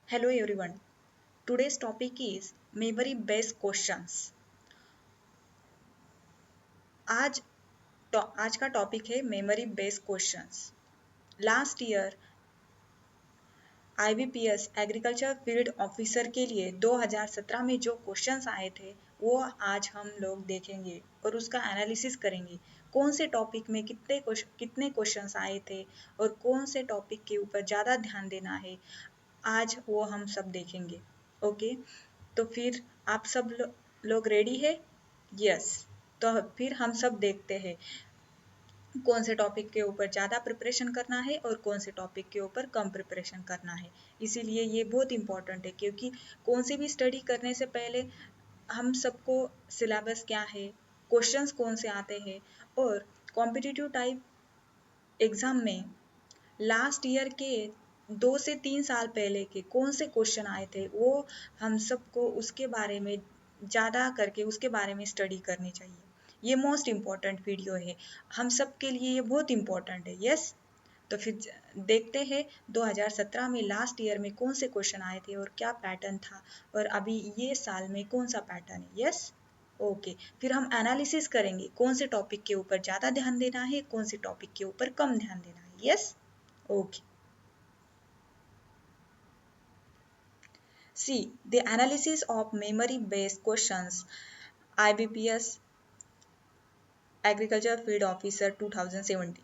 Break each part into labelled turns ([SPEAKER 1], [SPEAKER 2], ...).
[SPEAKER 1] Hello everyone. Today's topic is memory based questions. आज आज का टॉपिक है memory based questions. Last year IBPS agriculture field officer के लिए 2017 में जो क्वेश्चंस आए थे वो आज हम लोग देखेंगे और उसका एनालिसिस करेंगे। कौन से टॉपिक में कितने क्वेश्चंस आए थे और कौन से टॉपिक के ऊपर ज़्यादा ध्यान देना है, आज वो हम सब देखेंगे। ओके, तो फिर आप सब लोग रेडी है? यस। तो फिर हम सब देखते हैं कौन से टॉपिक के ऊपर ज़्यादा प्रिपरेशन करना है और कौन से टॉपिक के ऊपर कम प्रिपरेशन करना है। इसीलिए ये बहुत इंपॉर्टेंट है, क्योंकि कौन सी भी स्टडी करने से पहले हम सबको सिलेबस क्या है, क्वेश्चंस कौन से आते हैं और कॉम्पिटिटिव टाइप एग्जाम में लास्ट ईयर के 2 से 3 साल पहले के कौन से क्वेश्चन आए थे, वो हम सबको उसके बारे में ज़्यादा करके उसके बारे में स्टडी करनी चाहिए। ये मोस्ट इम्पॉर्टेंट वीडियो है, हम सब के लिए ये बहुत इम्पॉर्टेंट है। यस। तो फिर देखते हैं 2017 में लास्ट ईयर में कौन से क्वेश्चन आए थे और क्या पैटर्न था, और अभी ये साल में कौन सा पैटर्न है। यस। ओके, फिर हम एनालिसिस करेंगे कौन से टॉपिक के ऊपर ज़्यादा ध्यान देना है, कौन से टॉपिक के ऊपर कम ध्यान देना है। Yes. Okay. See, the analysis of memory-based questions, IBPS agriculture field officer 2017।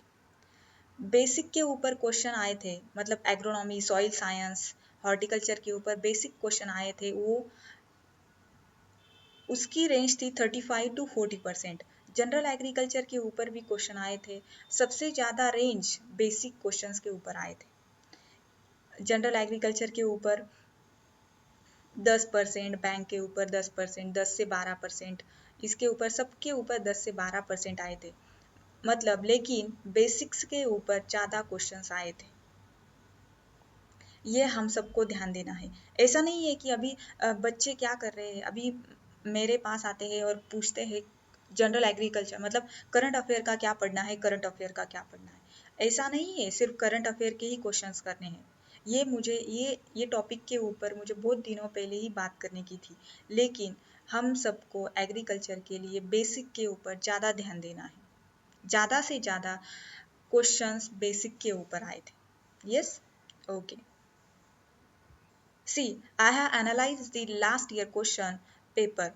[SPEAKER 1] Basic के ऊपर क्वेश्चन आए थे, मतलब एग्रोनॉमी, सॉइल साइंस, हॉर्टिकल्चर के ऊपर बेसिक क्वेश्चन आए थे। वो उसकी रेंज थी 35 to 40%। जनरल एग्रीकल्चर के ऊपर भी क्वेश्चन आए थे, सबसे ज़्यादा रेंज बेसिक क्वेश्चंस के ऊपर आए थे। जनरल एग्रीकल्चर के ऊपर 10%, बैंक के ऊपर 10%, 10 से 12%, इसके ऊपर सबके ऊपर 10 से 12% आए थे। मतलब लेकिन बेसिक्स के ऊपर ज़्यादा क्वेश्चंस आए थे। ये हम सबको ध्यान देना है। ऐसा नहीं है कि अभी बच्चे क्या कर रहे हैं, अभी मेरे पास आते हैं और पूछते हैं जनरल एग्रीकल्चर मतलब करंट अफेयर का क्या पढ़ना है, करंट अफेयर का क्या पढ़ना है। ऐसा नहीं है सिर्फ करंट अफेयर के ही क्वेश्चंस करने हैं। ये टॉपिक के ऊपर मुझे बहुत दिनों पहले ही बात करने की थी, लेकिन हम सबको एग्रीकल्चर के लिए बेसिक के ऊपर ज़्यादा ध्यान देना है। ज़्यादा से ज़्यादा क्वेश्चंस बेसिक के ऊपर आए थे। Yes. Okay. See, I have analyzed the last year question paper.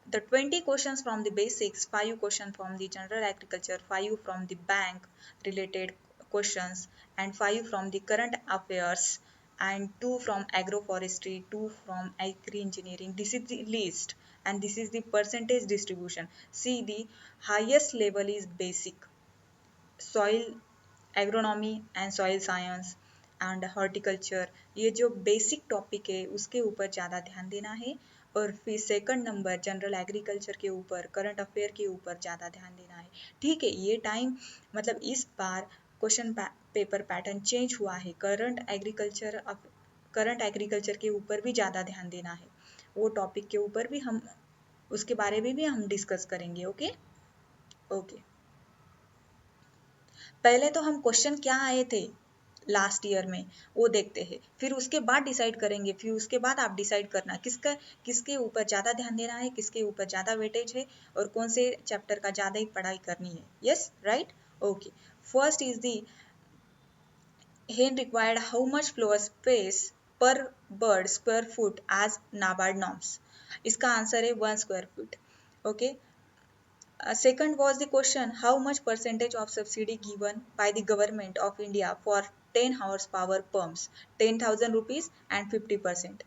[SPEAKER 1] The 20 questions from the basics, 5 questions from the general agriculture, 5 from the bank related questions, and 5 from the current affairs, and 2 from agroforestry, 2 from agri engineering. This is the list, and this is the percentage distribution. See, the highest level is basic, soil agronomy and soil science and horticulture. ये जो basic topic है उसके ऊपर ज़्यादा ध्यान देना है, और फिर सेकंड नंबर जनरल एग्रीकल्चर के ऊपर, करंट अफेयर के ऊपर ज़्यादा ध्यान देना है। ठीक है, ये टाइम मतलब इस बार क्वेश्चन पेपर पैटर्न चेंज हुआ है। करंट एग्रीकल्चर के ऊपर भी ज़्यादा ध्यान देना है। वो टॉपिक के ऊपर भी हम उसके बारे में भी हम डिस्कस करेंगे। ओके। ओके, पहले तो हम क्वेश्चन क्या आए थे लास्ट ईयर में वो देखते हैं, फिर उसके बाद डिसाइड करेंगे। फिर उसके बाद आप डिसाइड करना किसके ऊपर ज़्यादा ध्यान देना है, किसके ऊपर ज़्यादा वेटेज है, और कौन से चैप्टर का ज़्यादा ही पढ़ाई करनी है। Yes, right. Okay, first is the hen required how much floor space per bird square foot as NABARD norms। इसका आंसर है 1 square foot। Okay. Second was the question, how much percentage of subsidy given by the government of India for 10 horsepower pumps, 10,000 rupees and 50%।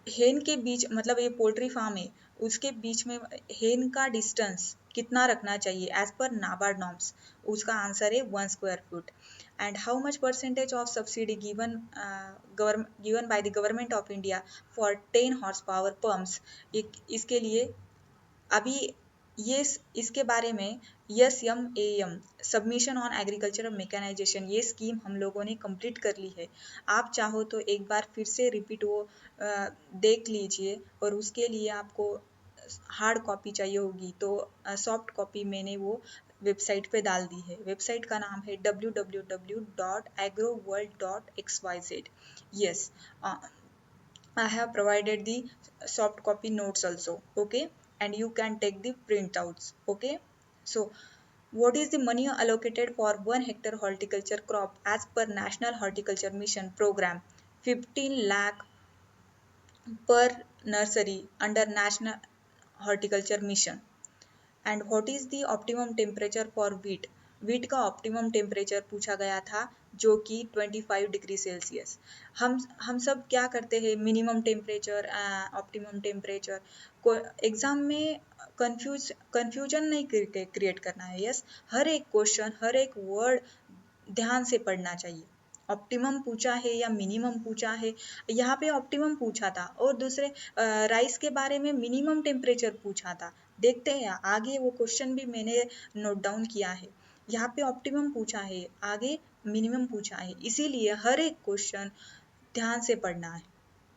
[SPEAKER 1] हेन के बीच मतलब ये poultry farm है, उसके बीच में हेन का डिस्टेंस कितना रखना चाहिए एज पर नाबार्ड नॉर्म्स, उसका आंसर है 1 square foot। And how much percentage of subsidy given by the government of India for 10 horsepower pumps. इसके लिए अभी ये इसके बारे में SMAM submission on agriculture mechanisation, ये स्कीम हम लोगों ने कंप्लीट कर ली है। आप चाहो तो एक बार फिर से रिपीट वो देख लीजिए, और उसके लिए आपको हार्ड कॉपी चाहिए होगी तो सॉफ्ट कॉपी मैंने वो वेबसाइट पे डाल दी है। वेबसाइट का नाम है www.agroworld.xyz। Yes, I have provided the soft copy notes also, okay, and you can take the printouts, okay. So what is the money allocated for 1 hectare horticulture crop as per National Horticulture Mission program? 15 lakh per nursery under National Horticulture Mission. And what is the optimum temperature for wheat? Wheat का optimum temperature पूछा गया था जो कि 25 degree Celsius. हम सब क्या करते हैं, मिनिमम टेम्परेचर ऑप्टिमम टेम्परेचर को एग्जाम में कंफ्यूजन नहीं क्रिएट करना है। यस, हर एक क्वेश्चन हर एक वर्ड ध्यान से पढ़ना चाहिए। ऑप्टिमम पूछा है या मिनिमम पूछा है, यहाँ पे ऑप्टिमम पूछा था और दूसरे राइस के बारे में मिनिमम टेम्परेचर पूछा था। देखते हैं आगे, वो क्वेश्चन भी मैंने नोट डाउन किया है। यहाँ पे ऑप्टिमम पूछा है, आगे मिनिमम पूछा है, इसीलिए हर एक क्वेश्चन ध्यान से पढ़ना है।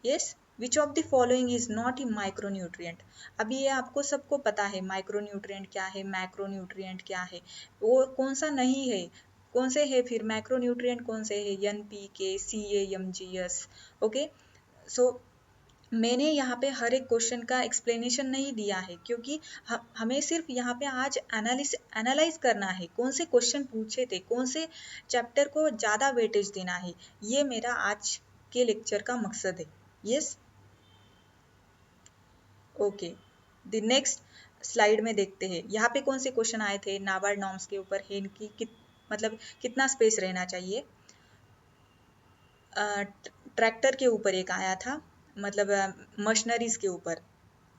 [SPEAKER 1] Yes, which of the following is not a micronutrient? अभी ये आपको सबको पता है माइक्रोन्यूट्रिएंट क्या है, मैक्रोन्यूट्रिएंट क्या है, वो कौन सा नहीं है, कौन से है फिर मैक्रोन्यूट्रिएंट, कौन से है, NPK, CA, MGS, ओके। सो मैंने यहाँ पे हर एक क्वेश्चन का एक्सप्लेनेशन नहीं दिया है क्योंकि हमें सिर्फ यहाँ पे आज एनालाइज करना है कौन से क्वेश्चन पूछे थे, कौन से चैप्टर को ज़्यादा वेटेज देना है। ये मेरा आज के लेक्चर का मकसद है। Yes, okay. The next slide में देखते हैं यहाँ पे कौन से क्वेश्चन आए थे नाबार्ड नॉर्म्स के ऊपर है, इनकी मतलब कितना स्पेस रहना चाहिए। ट्रैक्टर के ऊपर एक आया था, मतलब मशीनरीज के ऊपर,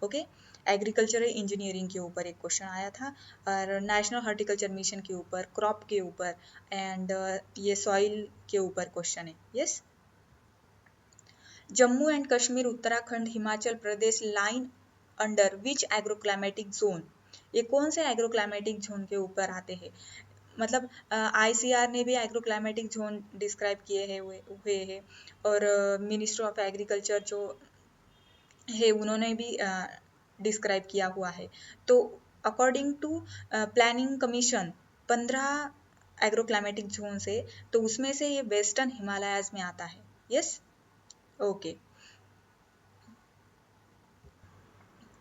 [SPEAKER 1] ओके। एग्रीकल्चरल इंजीनियरिंग के ऊपर एक क्वेश्चन आया था और नेशनल हॉर्टिकल्चर मिशन के ऊपर, क्रॉप के ऊपर एंड ये सॉइल के ऊपर क्वेश्चन है। Yes, Jammu and Kashmir, Uttarakhand, Himachal Pradesh line under which agroclimatic zone? ये कौन से एग्रोक्लाइमेटिक जोन के ऊपर आते हैं? मतलब ICR ने भी एग्रोक्लाइमेटिक जोन डिस्क्राइब किए हुए हैं और मिनिस्ट्री ऑफ एग्रीकल्चर जो है उन्होंने भी डिस्क्राइब किया हुआ है। तो according to planning commission 15 agroclimatic zone से, तो उसमें से ये वेस्टर्न हिमालयाज में आता है। Yes, okay.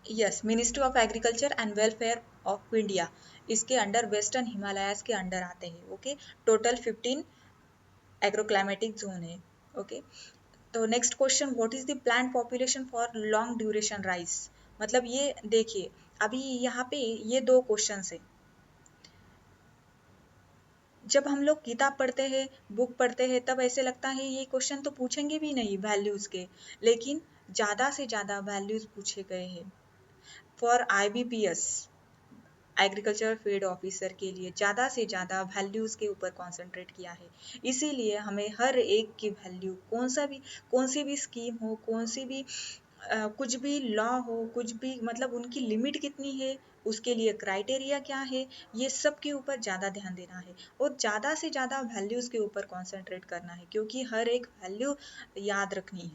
[SPEAKER 1] Yes, ministry of agriculture and welfare of India, इसके अंडर वेस्टर्न हिमालयाज के अंडर आते हैं। ओके, टोटल 15 एग्रोक्लाइमेटिक जोन है। ओके, तो next question, what is the plant population for long duration rice? मतलब ये देखिए, अभी यहाँ पे ये दो क्वेश्चन है। जब हम लोग किताब पढ़ते हैं, बुक पढ़ते हैं, तब ऐसे लगता है ये क्वेश्चन तो पूछेंगे भी नहीं वैल्यूज के, लेकिन ज़्यादा से ज़्यादा वैल्यूज पूछे गए हैं। For IBPS agriculture field officer के लिए ज़्यादा से ज़्यादा वैल्यूज़ के ऊपर कॉन्सेंट्रेट किया है। इसीलिए हमें हर एक की वैल्यू, कौन सी भी स्कीम हो, कौन सी भी कुछ भी लॉ हो, कुछ भी, मतलब उनकी लिमिट कितनी है, उसके लिए क्राइटेरिया क्या है, ये सब के ऊपर ज़्यादा ध्यान देना है और ज़्यादा से ज़्यादा वैल्यूज़ के ऊपर कॉन्सेंट्रेट करना है क्योंकि हर एक वैल्यू याद रखनी है।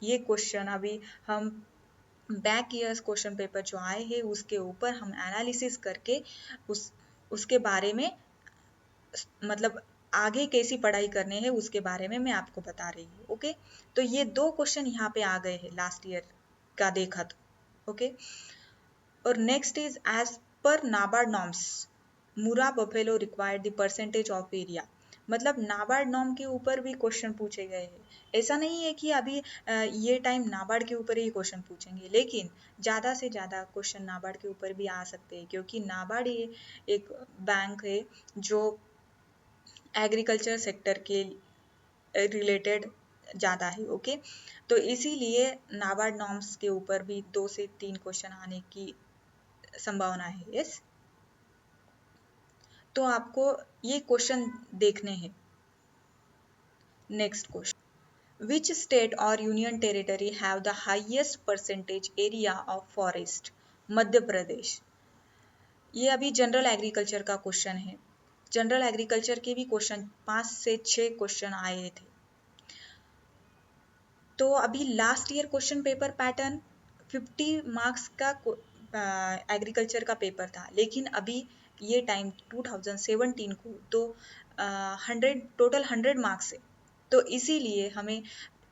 [SPEAKER 1] ये क्वेश्चन अभी हम बैक ईयर्स क्वेश्चन पेपर जो आए हैं उसके ऊपर हम एनालिसिस करके उसके बारे में, मतलब आगे कैसी पढ़ाई करनी है उसके बारे में मैं आपको बता रही हूँ। ओके, तो ये दो क्वेश्चन यहाँ पे आ गए हैं लास्ट ईयर का देखा तो। ओके, और next is as per NABARD norms Murrah buffalo required the percentage of area. मतलब नाबार्ड नॉर्म के ऊपर भी क्वेश्चन पूछे गए हैं। ऐसा नहीं है कि अभी ये टाइम नाबार्ड के ऊपर ही क्वेश्चन पूछेंगे, लेकिन ज़्यादा से ज़्यादा क्वेश्चन नाबार्ड के ऊपर भी आ सकते हैं क्योंकि नाबार्ड ये एक बैंक है जो एग्रीकल्चर सेक्टर के रिलेटेड ज़्यादा है। ओके, तो इसीलिए नाबार्ड नॉर्म्स के ऊपर भी 2 से 3 क्वेश्चन आने की संभावना है। यस, तो आपको ये क्वेश्चन देखने हैं। नेक्स्ट क्वेश्चन, विच स्टेट और union territory have the highest percentage area of forest? Madhya Pradesh. ये अभी जनरल एग्रीकल्चर का क्वेश्चन है। जनरल एग्रीकल्चर के भी क्वेश्चन 5 से 6 क्वेश्चन आए थे। तो अभी last year question paper pattern 50 marks का एग्रीकल्चर का पेपर था, लेकिन अभी ये टाइम 2017 को, तो 100 टोटल 100 मार्क्स है। तो इसीलिए हमें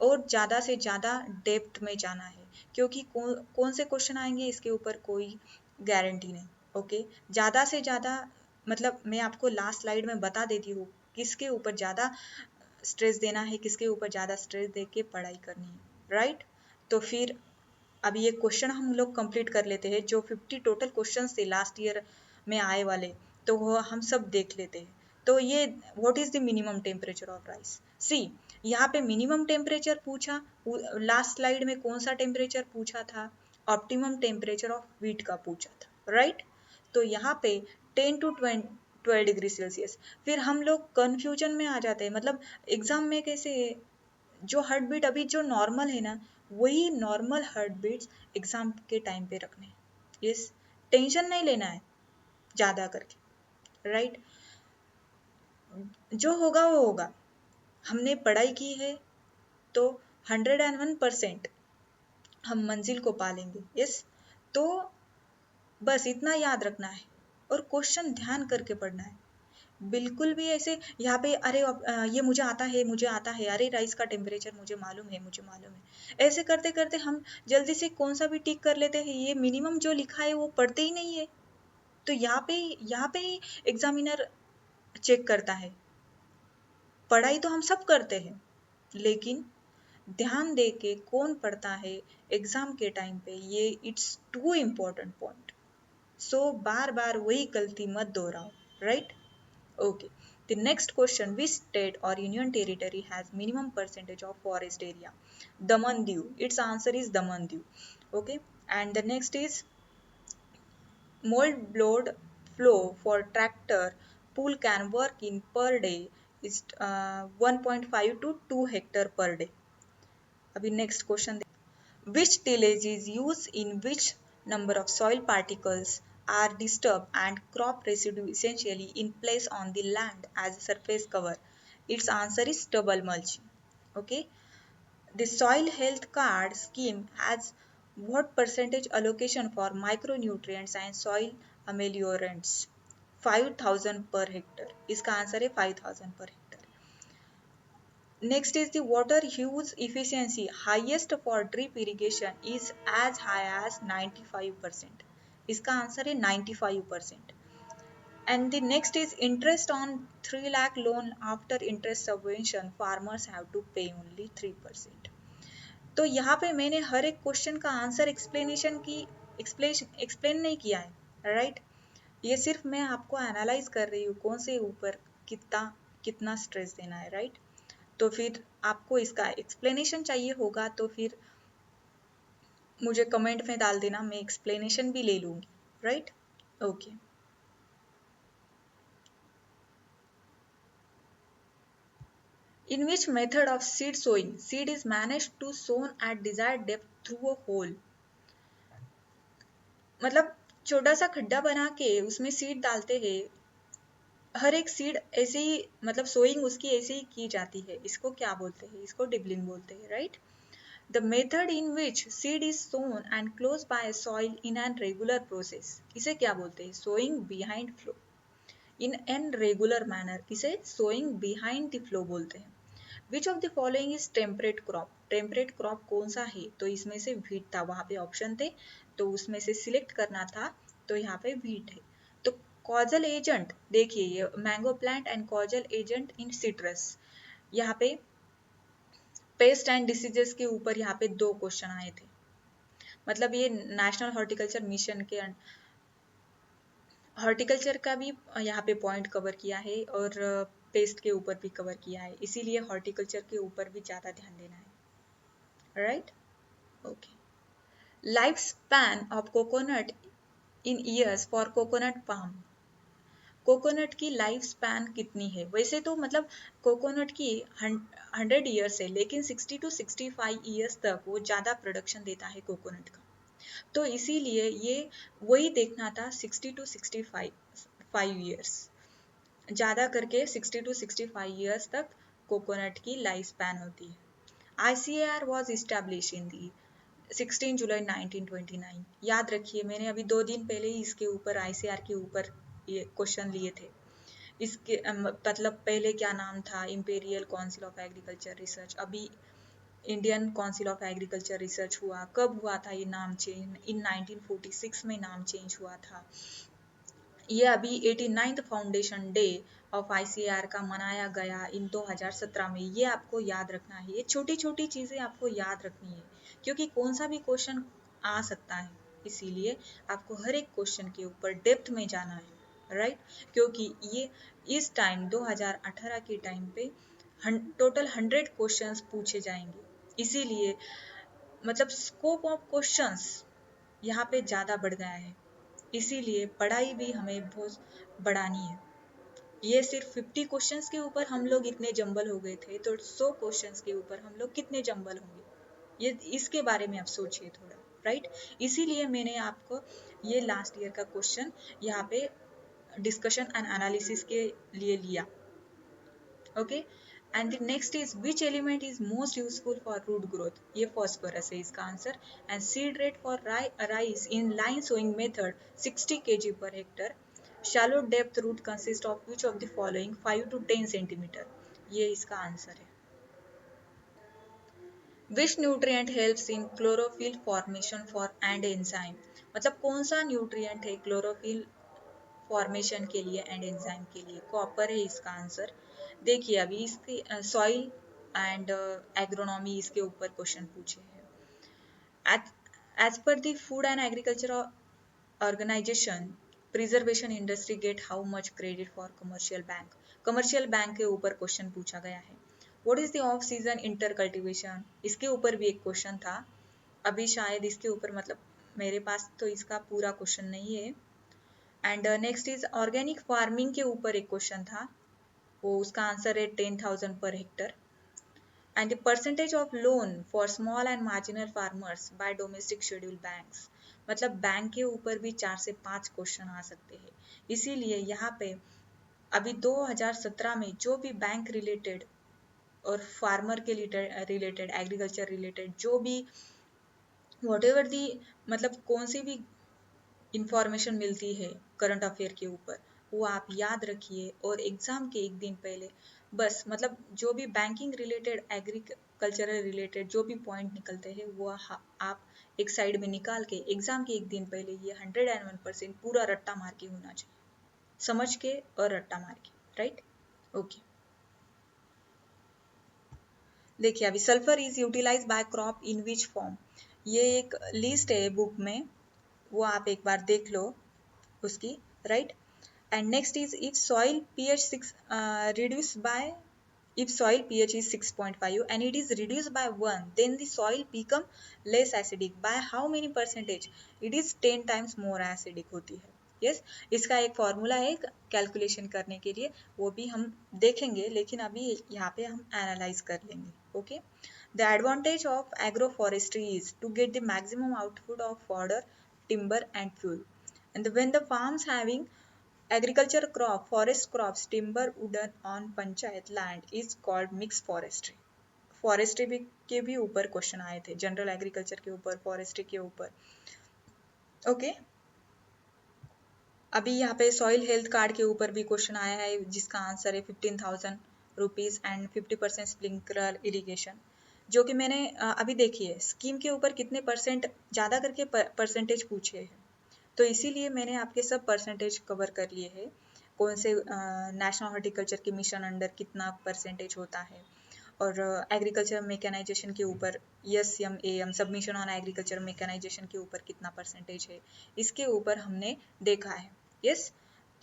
[SPEAKER 1] और ज़्यादा से ज़्यादा डेप्थ में जाना है, क्योंकि कौन से क्वेश्चन आएंगे इसके ऊपर कोई गारंटी नहीं। ओके, ज़्यादा से ज़्यादा मतलब मैं आपको लास्ट स्लाइड में बता देती हूँ किसके ऊपर ज़्यादा स्ट्रेस देना है, किसके ऊपर ज़्यादा स्ट्रेस दे के पढ़ाई करनी है, राइट। तो फिर अभी ये क्वेश्चन हम लोग कंप्लीट कर लेते हैं, जो 50 टोटल क्वेश्चन थे लास्ट ईयर में आए वाले, तो वो हम सब देख लेते हैं। तो ये what is the minimum temperature of rice, see यहाँ पे मिनिमम टेम्परेचर पूछा, लास्ट स्लाइड में कौन सा टेम्परेचर पूछा था, ऑप्टिमम टेम्परेचर ऑफ व्हीट का पूछा था, राइट। तो यहाँ पे 10 टू 12 डिग्री सेल्सियस। फिर हम लोग कंफ्यूजन में आ जाते हैं, मतलब एग्जाम में कैसे जो हार्ट बीट अभी जो नॉर्मल है ना, वही नॉर्मल हार्ट बीट्स एग्जाम के टाइम पे रखने, यस, टेंशन नहीं लेना है ज़्यादा करके, राइट। जो होगा वो होगा, हमने पढ़ाई की है तो 101% हम मंजिल को पालेंगे, यस। तो बस इतना याद रखना है और क्वेश्चन ध्यान करके पढ़ना है। बिल्कुल भी ऐसे यहाँ पे अरे ये मुझे आता है, मुझे आता है, अरे राइस का टेम्परेचर मुझे मालूम है, मुझे मालूम है, ऐसे करते करते हम जल्दी से कौन सा भी टिक कर लेते हैं, ये मिनिमम जो लिखा है वो पढ़ते ही नहीं है। तो यहाँ पे ही एग्जामिनर चेक करता है। पढ़ाई तो हम सब करते हैं, लेकिन ध्यान दे के कौन पढ़ता है एग्जाम के टाइम पे, ये इट्स टू इम्पोर्टेंट पॉइंट। सो बार बार वही गलती मत दोहराओ, right. Okay. The next question: which state or union territory has minimum percentage of forest area? Daman Diu. Its answer is Daman Diu. Okay. And the next is mold blowed flow for tractor pool can work in per day is 1.5 to 2 hectare per day. अभी next question. Which tillage is used in which number of soil particles are disturbed and crop residue essentially in place on the land as a surface cover? Its answer is stubble mulching. Okay. The soil health card scheme has what percentage allocation for micronutrients and soil ameliorants? 5000 per hectare. इसका answer है 5000 per hectare. Next is the water use efficiency highest for drip irrigation is as high as 95%. इसका answer है 95%. And the next is interest on 3 lakh loan after interest subvention farmers have to pay only 3%. तो यहाँ पे मैंने हर एक question का answer explain नहीं किया है, राइट। ये सिर्फ मैं आपको एनालाइज कर रही हूँ कौन से ऊपर कितना कितना स्ट्रेस देना है, राइट। तो फिर आपको इसका एक्सप्लेनेशन चाहिए होगा तो फिर मुझे कमेंट में डाल देना, मैं एक्सप्लेनेशन भी ले लूँगी, right. Okay. In which method of seed sowing seed is managed to sown at desired depth through a hole? मतलब छोटा सा खड्डा बना के उसमें सीड डालते हैं, हर एक सीड ऐसे ही, मतलब सोइंग उसकी ऐसे ही की जाती है, इसको क्या बोलते हैं, इसको डिबलिंग बोलते हैं, right. The method in which seed is sown and closed by soil in an regular process, इसे क्या बोलते हैं, sowing behind flow in an regular manner, इसे sowing behind the flow बोलते हैं। Which of the following is temperate crop? Temperate crop कौन सा है, तो इसमें से व्हीट था, वहां पे ऑप्शन थे तो उसमें से सिलेक्ट करना था, तो यहाँ पे व्हीट है। तो कॉजल एजेंट देखिए, ये mango plant and causal agent in citrus, यहाँ पे पेस्ट एंड डिसीजेस के ऊपर यहाँ पे 2 क्वेश्चन आए थे। मतलब ये नेशनल हॉर्टिकल्चर मिशन के हॉर्टिकल्चर का भी यहाँ पे पॉइंट कवर किया है और पेस्ट के ऊपर भी कवर किया है, इसीलिए हॉर्टिकल्चर के ऊपर भी ज़्यादा ध्यान देना है, right. Okay. Life span of coconut in years for coconut palm, coconut की लाइफ स्पैन कितनी है, वैसे तो मतलब कोकोनट की 100 ईयर्स है, लेकिन 60 टू 65 ईयर्स तक वो ज़्यादा प्रोडक्शन देता है कोकोनट का, तो इसीलिए ये वही देखना था 60 टू 65 ईयर्स, ज़्यादा करके 60 टू 65 ईयर्स तक कोकोनट की लाइफ स्पैन होती है। ICAR was established in the 16 जुलाई 1929। याद रखिए, मैंने अभी 2 दिन पहले ही इसके ऊपर ICAR के ऊपर ये क्वेश्चन लिए थे। इसके मतलब पहले क्या नाम था, imperial council of agriculture research, अभी Indian council of agriculture research हुआ। कब हुआ था ये नाम चेंज? इन 1946 में नाम चेंज हुआ था। ये अभी 89th foundation day of ICAR का मनाया गया इन 2017 में। ये आपको याद रखना है, ये छोटी छोटी चीज़ें आपको याद रखनी है, क्योंकि कौन सा भी क्वेश्चन आ सकता है, इसीलिए आपको हर एक क्वेश्चन के ऊपर डेप्थ में जाना है, राइट। क्योंकि ये इस टाइम 2018 के टाइम पे टोटल 100 क्वेश्चंस पूछे जाएंगे, इसीलिए मतलब स्कोप ऑफ क्वेश्चंस यहाँ पे ज़्यादा बढ़ गया है, इसीलिए पढ़ाई भी हमें बहुत बढ़ानी है। ये सिर्फ 50 क्वेश्चंस के ऊपर हम लोग इतने जंबल हो गए थे, तो 100 क्वेश्चंस के ऊपर हम लोग कितने जंबल होंगे, ये इसके बारे में आप सोचिए थोड़ा, राइट। इसीलिए मैंने आपको ये लास्ट ईयर का क्वेश्चन यहाँ पे डिस्कशन एंड एनालिसिस के लिए लिया। Okay, and the next is which element is most useful for root growth, ये फॉस्फोरस है इसका answer. And seed rate for rice in line sowing method 60 kg per hectare। Shallow depth root consist of which of the following 5 to 10 centimeter, ये इसका answer है। Which nutrient helps in chlorophyll formation for and enzyme, मतलब कौन सा nutrient है chlorophyll formation के लिए and enzyme के लिए? कॉपर है इसका आंसर। देखिए अभी इसके सॉइल एंड एग्रोनॉमी इसके ऊपर क्वेश्चन पूछे हैं। As per the food and agriculture organisation, preservation industry get how much credit for commercial bank, commercial bank के ऊपर क्वेश्चन पूछा गया है। What is the off season inter cultivation, इसके ऊपर भी एक क्वेश्चन था। अभी शायद इसके ऊपर मतलब मेरे पास तो इसका पूरा क्वेश्चन नहीं है। And next is organic farming के ऊपर एक क्वेश्चन था, वो उसका आंसर है 10,000 per hectare. And the percentage of loan for small and marginal farmers bye domestic schedule banks, मतलब बैंक के ऊपर भी 4 से 5 क्वेश्चन आ सकते हैं, इसीलिए यहाँ पे अभी 2017 में जो भी बैंक रिलेटेड और फार्मर के रिलेटेड एग्रीकल्चर रिलेटेड जो भी वॉट एवर दी मतलब कौन सी भी इंफॉर्मेशन मिलती है करंट अफेयर के ऊपर, वो आप याद रखिए। और एग्जाम के एक दिन पहले बस मतलब जो भी बैंकिंग रिलेटेड एग्रीकल्चरल रिलेटेड जो भी पॉइंट निकलते हैं वो आप एक साइड में निकाल के एग्जाम के एक दिन पहले ये 101% पूरा रट्टा मार के होना चाहिए, समझ के और रट्टा मार के, राइट। ओके, देखिए अभी sulphur is utilise by crop in which form, ये एक लिस्ट है बुक में, वो आप एक बार देख लो उसकी, right. And next is if soil pH 6 reduced by, if soil pH is 6.5 and it is reduced by 1, then the soil become less acidic by how many percentage? It is 10 times more acidic होती है। yes, इसका एक formula है calculation करने के लिए, वो भी हम देखेंगे, लेकिन अभी यहाँ पे हम एनालाइज कर लेंगे। Okay, the advantage of agroforestry is to get the maximum output of fodder, timber and fuel, and when the farms having agriculture crop, forest crops, timber, wooden on panchayat land is called mixed forestry। Forestry भी के भी ऊपर question आए थे, general agriculture के ऊपर, forestry के ऊपर। ओके, अभी यहाँ पे सॉइल हेल्थ कार्ड के ऊपर भी क्वेश्चन आया है, जिसका आंसर है 15,000 रुपीज एंड 50% स्प्रिंकलर इरिगेशन, जो कि मैंने अभी देखिए स्कीम के ऊपर कितने परसेंट ज़्यादा करके परसेंटेज पूछे हैं, तो इसीलिए मैंने आपके सब परसेंटेज कवर कर लिए हैं। कौन से नेशनल हॉर्टिकल्चर के मिशन अंडर कितना परसेंटेज होता है, और एग्रीकल्चर मैकेनाइजेशन के ऊपर SMAM submission on agriculture mechanisation के ऊपर कितना परसेंटेज है, इसके ऊपर हमने देखा है। यस,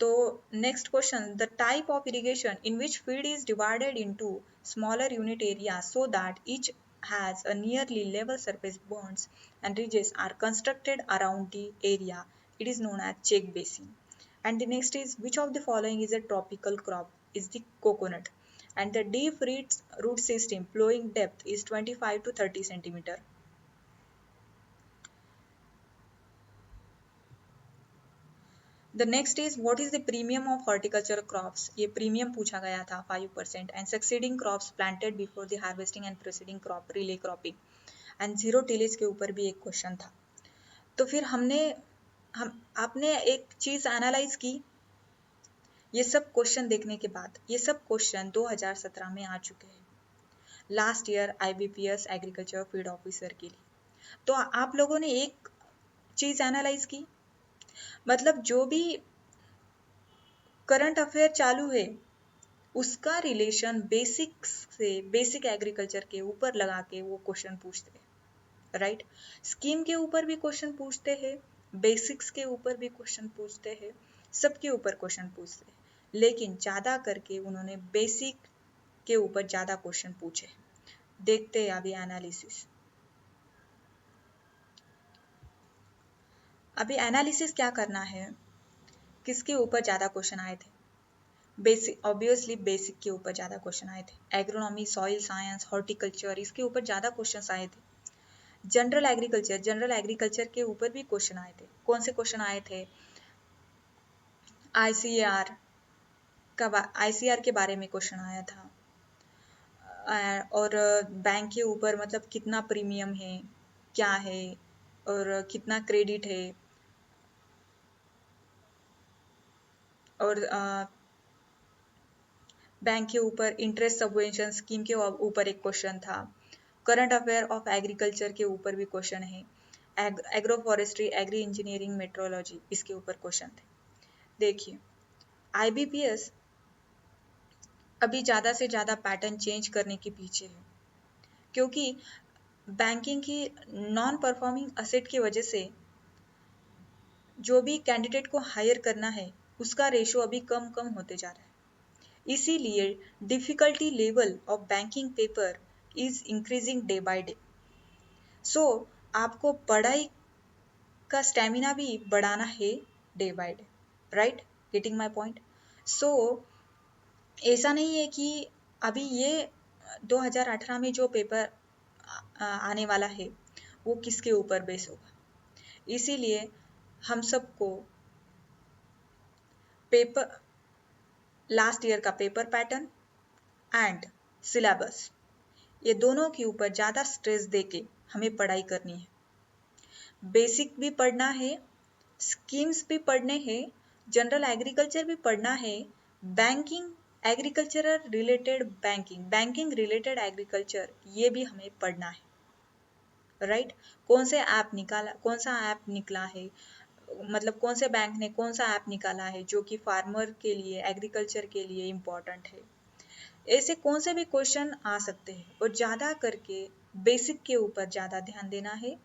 [SPEAKER 1] तो next question, the type of irrigation in which field is divided into smaller unit area so that each has a nearly level surface bonds and ridges are constructed around the area, it is known as check basin. And the next is which of the following is a tropical crop, is the coconut, and the deep root system flowing depth is 25 to 30 centimeter. The next is what is the premium of horticulture crops, ये premium पूछा गया था 5%, and succeeding crops planted before the harvesting and preceding crop relay cropping, and zero tillage के ऊपर भी एक question था। तो फिर हमने आपने एक चीज़ एनालाइज की ये सब क्वेश्चन देखने के बाद ये सब क्वेश्चन 2017 में आ चुके हैं, last year IBPS agriculture field officer के लिए। तो आप लोगों ने एक चीज एनालाइज की, मतलब जो भी करंट अफेयर चालू है उसका रिलेशन बेसिक्स से, बेसिक एग्रीकल्चर के ऊपर लगा के वो क्वेश्चन पूछते हैं, राइट। स्कीम के ऊपर भी क्वेश्चन पूछते हैं, बेसिक्स के ऊपर भी क्वेश्चन पूछते हैं, सबके ऊपर क्वेश्चन पूछते हैं, लेकिन ज्यादा करके उन्होंने बेसिक के ऊपर ज्यादा क्वेश्चन पूछे। देखते हैं अभी एनालिसिस। अभी एनालिसिस क्या करना है, किसके ऊपर ज्यादा क्वेश्चन आए थे। बेसिक, ऑब्वियसली बेसिक के ऊपर ज्यादा क्वेश्चन आए थे। एग्रोनॉमी, सॉइल साइंस, हॉर्टिकल्चर, इसके ऊपर ज्यादा क्वेश्चन आए थे। जनरल एग्रीकल्चर के ऊपर भी क्वेश्चन आए थे। कौन से क्वेश्चन आए थे, ICAR ICAR के बारे में क्वेश्चन आया था, और बैंक के ऊपर मतलब कितना प्रीमियम है, क्या है, और कितना क्रेडिट है, और बैंक के ऊपर इंटरेस्ट सबवेंशन स्कीम के ऊपर एक क्वेश्चन था। करंट अफेयर ऑफ एग्रीकल्चर के ऊपर भी क्वेश्चन है। Agroforestry, agri engineering, metrology, इसके ऊपर क्वेश्चन थे। देखिए IBPS अभी ज़्यादा से ज़्यादा पैटर्न चेंज करने के पीछे है, क्योंकि बैंकिंग की नॉन परफॉर्मिंग असेट की वजह से जो भी कैंडिडेट को हायर करना है उसका रेशो अभी कम कम होते जा रहा है। इसीलिए difficulty level of banking paper is increasing day by day. So आपको पढ़ाई का स्टेमिना भी बढ़ाना है day by day, right, getting my point. So ऐसा नहीं है कि अभी ये 2018 में जो पेपर आने वाला है वो किसके ऊपर बेस होगा। इसीलिए हम सबको पेपर, लास्ट ईयर का पेपर पैटर्न एंड सिलेबस, ये दोनों के ऊपर ज़्यादा स्ट्रेस देके हमें पढ़ाई करनी है। बेसिक भी पढ़ना है, स्कीम्स भी पढ़ने हैं, जनरल एग्रीकल्चर भी पढ़ना है, banking, agricultural related banking, banking related agriculture, ये भी हमें पढ़ना है, राइट। कौन से ऐप निकाला, कौन सा ऐप निकला है, मतलब कौन से बैंक ने कौन सा ऐप निकाला है जो कि फार्मर के लिए, एग्रीकल्चर के लिए इम्पोर्टेंट है। ऐसे कौन से भी क्वेश्चन आ सकते हैं, और ज़्यादा करके बेसिक के ऊपर ज़्यादा ध्यान देना है,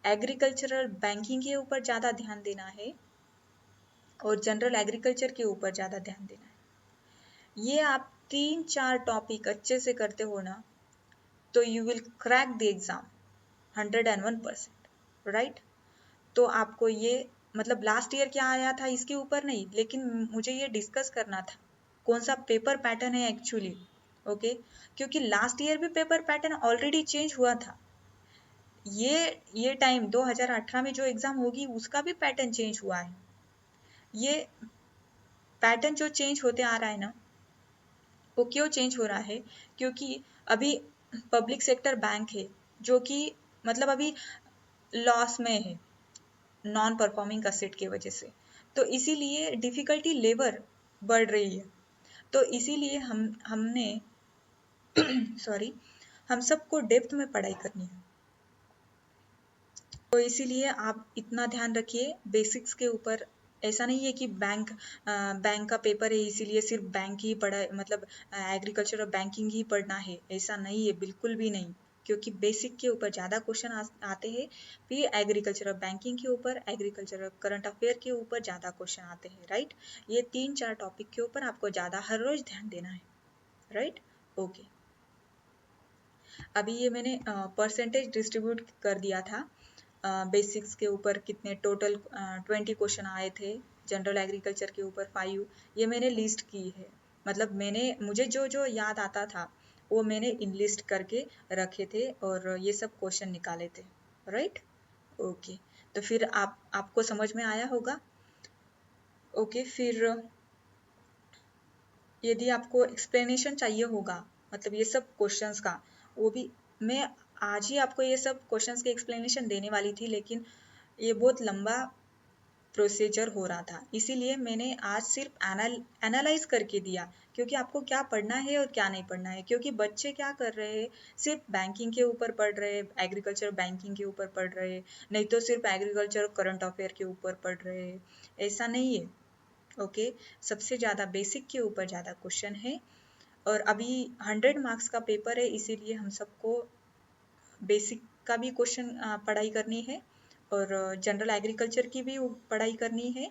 [SPEAKER 1] एग्रीकल्चरल बैंकिंग के ऊपर ज़्यादा ध्यान देना है, और जनरल एग्रीकल्चर के ऊपर ज़्यादा ध्यान देना है। ये आप 3-4 टॉपिक अच्छे से करते हो ना, तो you will crack the exam 101%, right. तो आपको ये, मतलब लास्ट ईयर क्या आया था इसके ऊपर नहीं, लेकिन मुझे ये डिस्कस करना था कौन सा पेपर पैटर्न है एक्चुअली, ओके। क्योंकि लास्ट ईयर भी पेपर पैटर्न ऑलरेडी चेंज हुआ था। ये टाइम 2018 में जो एग्जाम होगी उसका भी पैटर्न चेंज हुआ है। ये पैटर्न जो चेंज होते आ रहा है ना, वो क्यों चेंज हो रहा है, क्योंकि अभी पब्लिक सेक्टर बैंक है जो कि मतलब अभी लॉस में है नॉन परफॉर्मिंग असेट की वजह से, तो इसीलिए डिफिकल्टी लेवल बढ़ रही है। तो इसीलिए हमने सॉरी, हम सबको डेप्थ में पढ़ाई करनी है। तो इसीलिए आप इतना ध्यान रखिए बेसिक्स के ऊपर। ऐसा नहीं है कि बैंक का पेपर है इसीलिए सिर्फ बैंक ही पढ़ा, मतलब एग्रीकल्चर और बैंकिंग ही पढ़ना है, ऐसा नहीं है, बिल्कुल भी नहीं। क्योंकि बेसिक के ऊपर ज़्यादा क्वेश्चन आते हैं, फिर एग्रीकल्चर और बैंकिंग के ऊपर, एग्रीकल्चर और करंट अफेयर के ऊपर ज़्यादा क्वेश्चन आते हैं, राइट। ये 3-4 टॉपिक के ऊपर आपको ज़्यादा हर रोज ध्यान देना है, राइट, ओके। अभी ये मैंने परसेंटेज डिस्ट्रीब्यूट कर दिया था। बेसिक्स के ऊपर कितने टोटल 20 क्वेश्चन आए थे, जनरल एग्रीकल्चर के ऊपर 5, ये मैंने लिस्ट की है। मतलब मुझे जो जो याद आता था वो मैंने इनलिस्ट करके रखे थे और ये सब क्वेश्चन निकाले थे, राइट, ओके। तो फिर आपको समझ में आया होगा, ओके। फिर यदि आपको एक्सप्लेनेशन चाहिए होगा, मतलब ये सब क्वेश्चंस का, वो भी मैं आज ही आपको ये सब क्वेश्चंस के एक्सप्लेनेशन देने वाली थी, लेकिन ये बहुत लंबा प्रोसीजर हो रहा था, इसीलिए मैंने आज सिर्फ एनालाइज करके दिया, क्योंकि आपको क्या पढ़ना है और क्या नहीं पढ़ना है। क्योंकि बच्चे क्या कर रहे हैं, सिर्फ बैंकिंग के ऊपर पढ़ रहे हैं, एग्रीकल्चर बैंकिंग के ऊपर पढ़ रहे हैं, नहीं तो सिर्फ एग्रीकल्चर करंट अफेयर के ऊपर पढ़ रहे हैं, ऐसा नहीं है। ओके, सबसे ज़्यादा बेसिक के ऊपर ज़्यादा क्वेश्चन है, और अभी 100 मार्क्स का पेपर है, इसीलिए हम सबको बेसिक का भी क्वेश्चन पढ़ाई करनी है, और जनरल एग्रीकल्चर की भी पढ़ाई करनी है,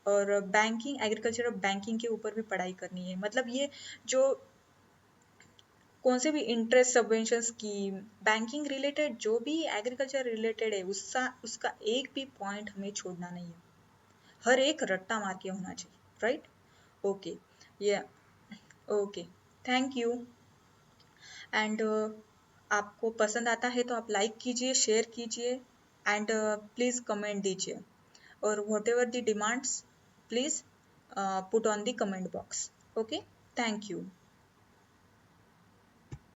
[SPEAKER 1] और बैंकिंग एग्रीकल्चर और बैंकिंग के ऊपर भी पढ़ाई करनी है। मतलब ये जो कौन से भी interest subvention scheme, banking related जो भी एग्रीकल्चर रिलेटेड है, उसका एक भी पॉइंट हमें छोड़ना नहीं है, हर एक रट्टा मार के होना चाहिए, राइट? ओके, ये ओके, थैंक यू। एंड आपको पसंद आता है तो आप लाइक कीजिए, शेयर कीजिए, एंड प्लीज़ कमेंट दीजिए, और what ever the demands please put on the comment box. Okay, thank you.